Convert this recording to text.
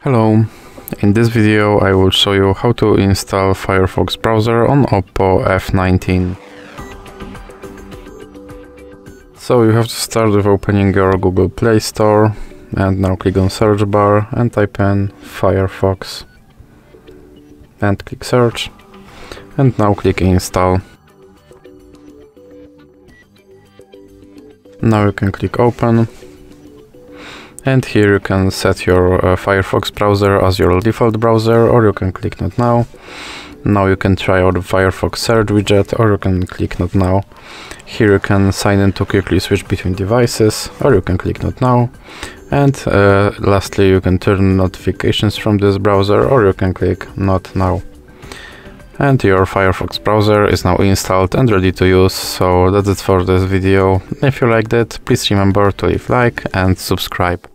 Hello, in this video I will show you how to install Firefox browser on OPPO F19. So you have to start with opening your Google Play Store and now click on search bar and type in Firefox and click search and now click install. Now you can click open. And here you can set your Firefox browser as your default browser, or you can click not now. Now you can try out the Firefox search widget, or you can click not now. Here you can sign in to quickly switch between devices, or you can click not now. And lastly, you can turn notifications from this browser, or you can click not now. And your Firefox browser is now installed and ready to use. So that's it for this video. If you liked it, please remember to leave a like and subscribe.